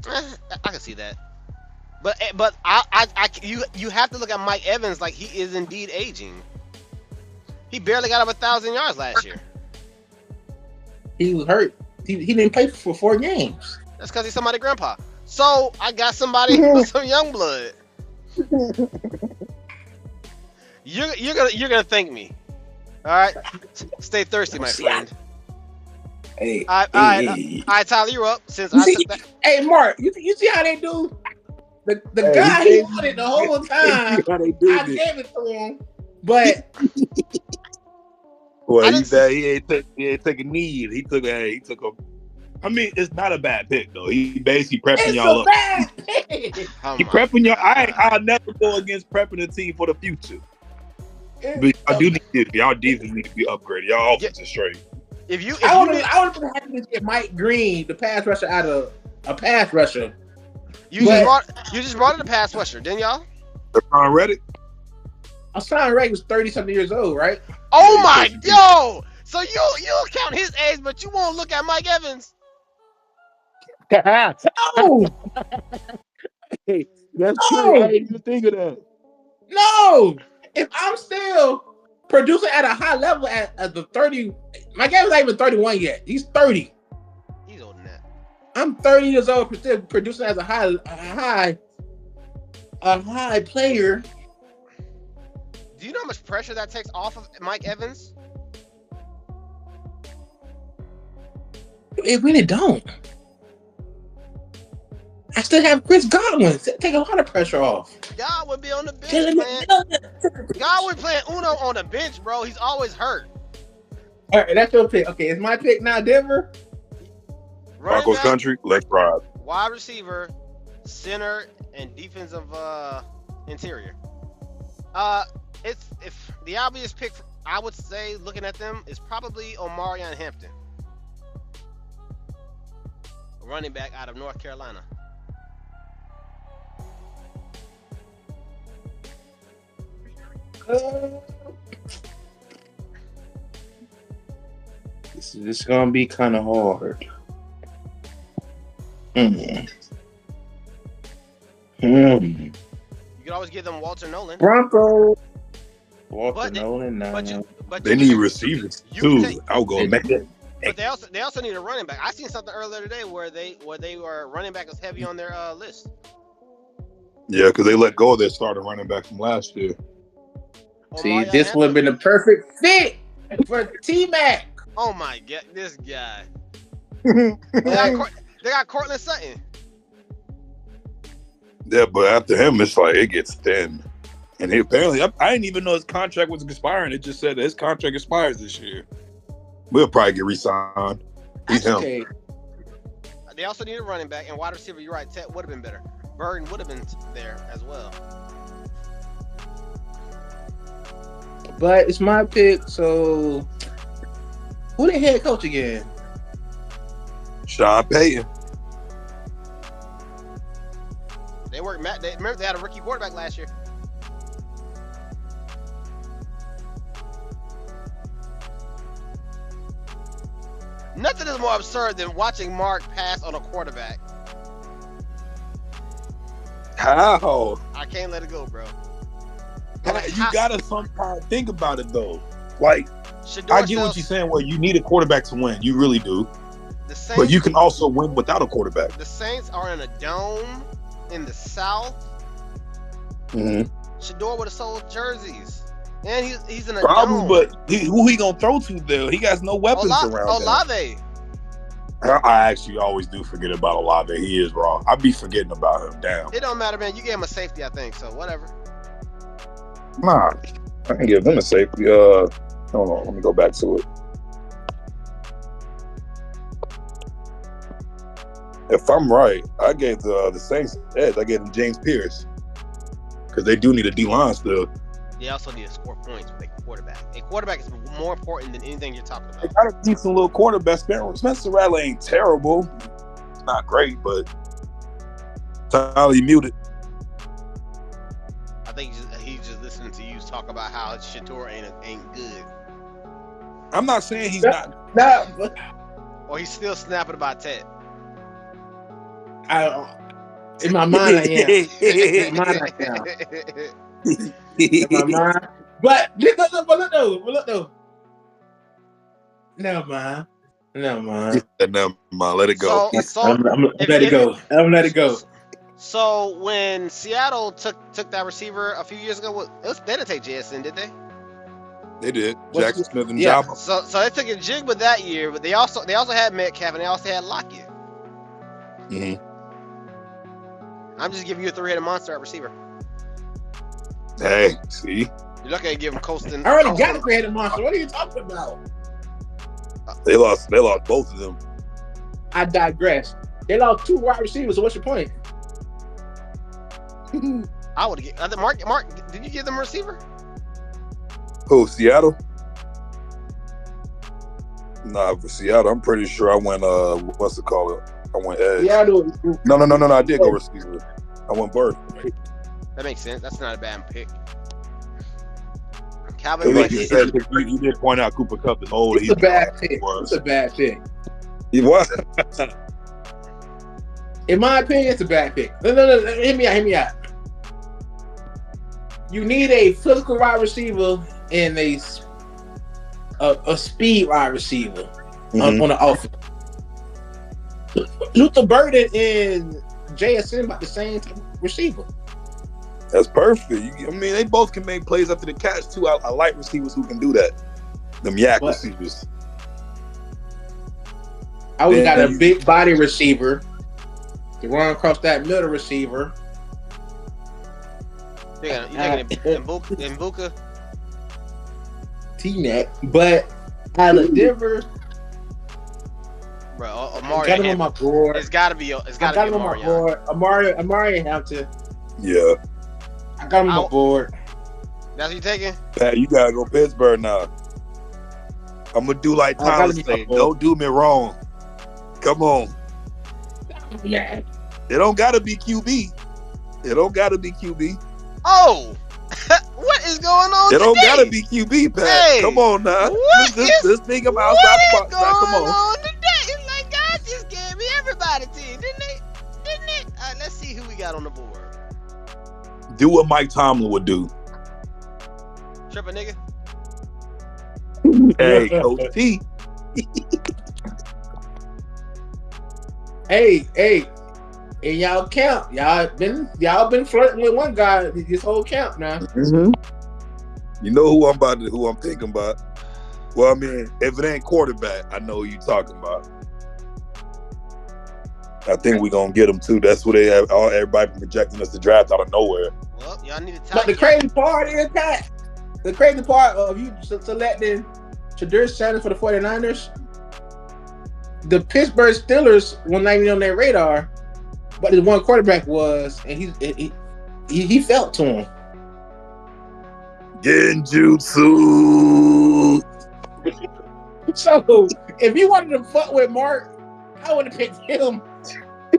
I can see that. But you have to look at Mike Evans like he is indeed aging. He barely got up 1,000 yards last year. He was hurt. He didn't play for 4 games. That's because he's somebody's grandpa. So I got somebody with some young blood. You're gonna thank me. All right, stay thirsty, my friend. Hey, all right, Tyler, you're up. Hey, Mark, you see how they do? The guy he wanted the whole time. I gave it to him, but well, he ain't take a knee. He took a. I mean, it's not a bad pick though. He basically prepping y'all up. Bad pick. He prepping y'all. I'll never go against prepping the team for the future. But y'all do need y'all defense need to be upgraded. Y'all offense is straight. I would have been happy to get Mike Green, the pass rusher, out of a pass rusher. You just brought in a pass rusher, didn't y'all? Hassan Reddick. Hassan Reddick was 30-something years old, right? Oh my, yo! So you'll count his age, but you won't look at Mike Evans. No! Hey, that's true. I didn't even think of that. No! If I'm still producing at a high level at the 30, Mike Evans not even 31 yet. He's 30. He's older than that. I'm 30 years old, still producing as a high player. Do you know how much pressure that takes off of Mike Evans? It really don't. I still have Chris Godwin. Take a lot of pressure off. Godwin be on the bench, man. Godwin playing Uno on the bench, bro. He's always hurt. All right, that's your pick. Okay, it's my pick now, Denver. Broncos country, let's ride. Wide receiver, center, and defensive interior. If the obvious pick, I would say, looking at them, is probably Omarion Hampton, running back out of North Carolina. This is gonna be kind of hard. You can always give them Walter Nolan. Broncos. Nolan. But they need receivers too. I'll go make it. But they also need a running back. I seen something earlier today where they were running back was heavy on their list. Yeah, because they let go of their starting running back from last year. See, this would have been the perfect fit for T-Mac. Oh my God, this guy. They got Cortland Sutton. Yeah, but after him, it's like it gets thin. And apparently, I didn't even know his contract was expiring. It just said that his contract expires this year. We'll probably get re-signed. He's him. Okay. They also need a running back and wide receiver. You're right. Ted would have been better. Burton would have been there as well. But it's my pick, so who the head coach again? Sean Payton. They worked. Remember they had a rookie quarterback last year. Nothing is more absurd than watching Mark pass on a quarterback. How? I can't let it go, bro. You gotta sometimes think about it though. Like, Shedeur I get what you're saying. Well, you need a quarterback to win. You really do. The Saints, but you can also win without a quarterback. The Saints are in a dome in the South. Mm-hmm. Shedeur would have sold jerseys, and he's in a dome. But who he gonna throw to there? He got no weapons around. Olave. I actually always do forget about Olave. He is raw. I be forgetting about him. Damn. It don't matter, man. You gave him a safety, I think. So whatever. Nah, I can give them a safety. Hold on, let me go back to it. If I'm right, I gave the Saints edge. I gave them James Pierce because they do need a D-line still. They also need to score points with a quarterback. A quarterback is more important than anything you're talking about. They got a decent little quarterback. Spencer Rattler ain't terrible. It's not great, but Tyler, you muted. I think he's just listening to you talk about how Shedeur ain't good. I'm not saying he's not. Or he's still snapping about Ted. In my mind, I am. In my mind, I am. In my mind. But look though. Never mind. Never mind. Let it go. I'm let it go. I'm let it go. So when Seattle took that receiver a few years ago, they didn't take JSN, did they? They did. Jackson Smith and Jabba. So they took a Jigba that year, but they also had Metcalf and they also had Lockett. Mm-hmm. I'm just giving you a three-headed monster at receiver. Hey, see? You're not gonna give him Colston. I already got a three-headed monster. What are you talking about? They lost both of them. I digress. They lost two wide receivers. So what's your point? I would get Mark. Did you give them a receiver? Who? Seattle? Nah, for Seattle, I'm pretty sure I went. What's it called? I went edge. Seattle. No. I did go receiver. I went Bird. That makes sense. That's not a bad pick. Calvin, like you said, you did point out Cooper Kupp is old. It's a bad pick. It's a bad pick. He was. In my opinion, it's a bad pick. No. Hear me out. You need a physical wide receiver and a speed wide receiver on the offense. Luther Burden and JSN about the same type of receiver. That's perfect. They both can make plays after the catch too. I like receivers who can do that. Them yak receivers. I would got a big body receiver to run across that middle receiver. Yeah, you taking Mbuka? T-neck, but out of Denver. Bro, Amari got him on my board. It's gotta be him on my board. Amari Hampton. Yeah. I got him on my board. That's what you taking? Pat, you gotta go Pittsburgh now. I'm gonna do like Tyler said. Don't do me wrong. Come on. Yeah. It don't gotta be QB. Oh, what is going on? It don't gotta be QB, Pat. Hey, come on now. This thing I'm outside the box. Come on. Today? It's like God just gave me everybody to you, didn't they? All right, let's see who we got on the board. Do what Mike Tomlin would do. Trip a nigga. Hey, Coach T. Hey. And y'all count. Y'all been flirting with one guy this whole camp now. Mm-hmm. You know who I'm thinking about. Well, if it ain't quarterback, I know who you talking about. I think we're gonna get him too. That's what they have. Everybody projecting us to draft out of nowhere. Well, y'all need to. But the crazy part is that the crazy part of you selecting Shadur Sanders for the 49ers, the Pittsburgh Steelers were not even on their radar, but the one quarterback was, and he felt to him. Genjutsu. So if you wanted to fuck with Mark, I would have picked him.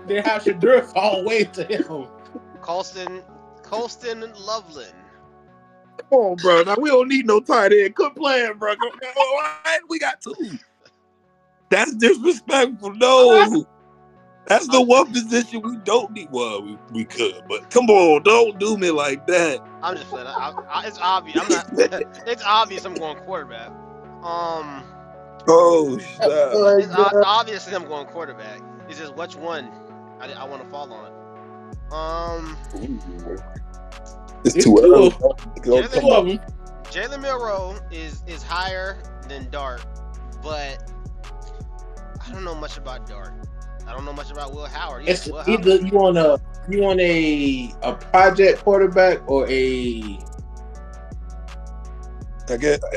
Then have Shadur fall away to him. Colston Loveland. Come on, bro. Now we don't need no tight end. Quit playing, bro. We got two. That's disrespectful. No. That's the one position we don't need. Well, we could, but come on, don't do me like that. I'm just playing. It's obvious. It's obvious I'm going quarterback. Oh, shit. It's obviously I'm going quarterback. It's just which one I want to fall on. It's too early. Jalen Milroe is higher than Dart, but I don't know much about Dart. I don't know much about Will Howard. It's either you want a project quarterback or a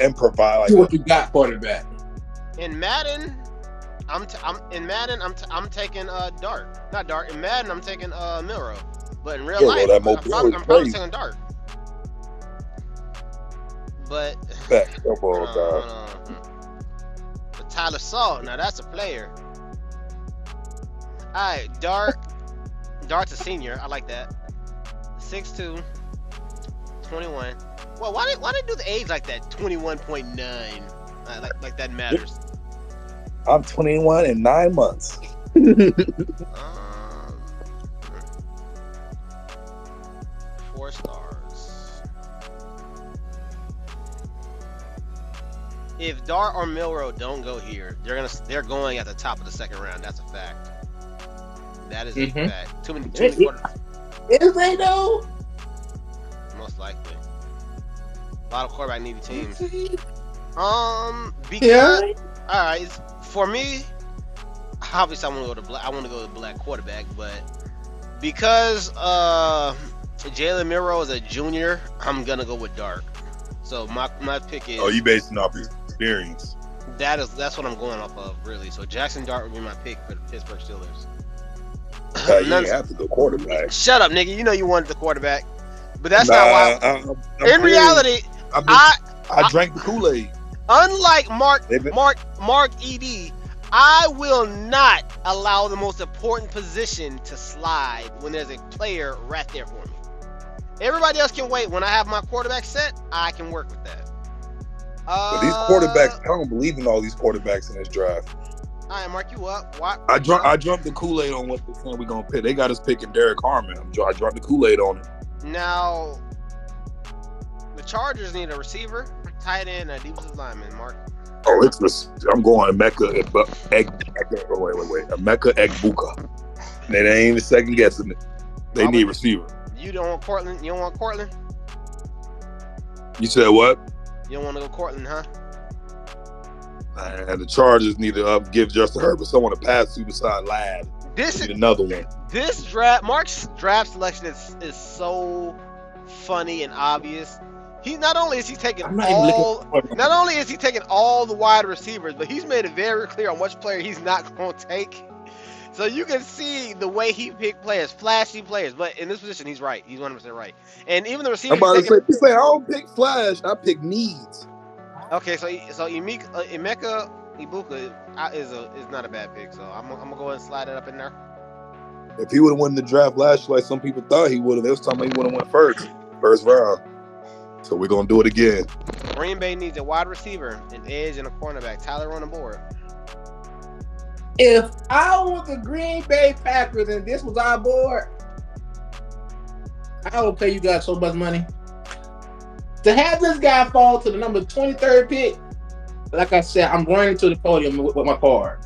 improvise. What you got quarterback. In Madden, I'm taking Dart. Not Dart. In Madden, I'm taking Milroe. But in real life, I'm probably taking Dart. But but Tyler Saw, now that's a player. All right, Dart's a senior. I like that. 6'2", 21. Well, why they do the age like that? 21.9. Like that matters. I'm 21 in 9 months. 4 stars. If Dart or Milroe don't go here, they're going at the top of the second round. That's a fact. That is a fact. Too many quarters. Is they though? Most likely. A lot of quarterback needy teams. Yeah. All right. For me, obviously I want to go to black quarterback, but because Jalen Milroe is a junior, I'm gonna go with Dart. So my pick is. Oh, you basing off his experience? That's what I'm going off of, really. So Jackson Dart would be my pick for the Pittsburgh Steelers. You have to go quarterback. Shut up, nigga. You know you wanted the quarterback, but that's not why. In reality, I drank the Kool-Aid. Unlike Mark Ed, I will not allow the most important position to slide when there's a player right there for me. Everybody else can wait. When I have my quarterback set, I can work with that. But these quarterbacks, I don't believe in all these quarterbacks in this draft. All right, Mark, you up? What? I drunk the Kool-Aid on what they're saying we're going to pick. They got us picking Derek Harmon. I drunk the Kool-Aid on it. Now, the Chargers need a receiver, tight end, and a defensive lineman, Mark. Oh, I'm going Emeka Egbuka. They ain't second guessing it. They need a receiver. You don't want Cortland? You don't want Cortland? You said what? You don't want to go Cortland, huh? And the Chargers need to give Justin Herbert someone to pass to beside Ladd. This is another one. This draft, Mark's draft selection is so funny and obvious. Not only is he taking all the wide receivers, but he's made it very clear on which player he's not going to take. So you can see the way he picked players, flashy players. But in this position, he's right. He's 100% right. And even the receivers. I'm about to say, I don't pick flash. I pick needs. Okay, so Emeka Egbuka is not a bad pick. So I'm gonna go ahead and slide it up in there. If he would have won the draft last year, like some people thought he would have, they was talking about he would have went first round. So we're gonna do it again. Green Bay needs a wide receiver, an edge, and a cornerback. Tyler on the board. If I was the Green Bay Packers and this was our board, I would pay you guys so much money. To have this guy fall to the number 23rd pick, like I said, I'm running to the podium with my card.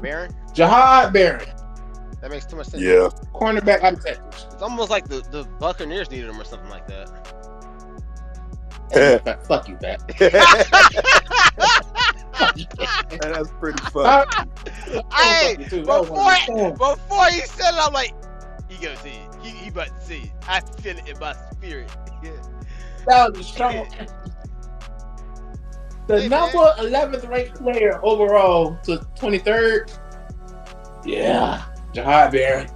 Barron? Jahad Barron. That makes too much sense. Yeah. Cornerback out of Texas. It's almost like the Buccaneers needed him or something like that. Fuck you, Pat. That's pretty funny. Hey, Before before he said it, I'm like, he gonna see it. He about to see it. I feel it in my spirit. that was strong. The Hey, number man. 11th ranked player overall to 23rd. Yeah, Jahad Barron.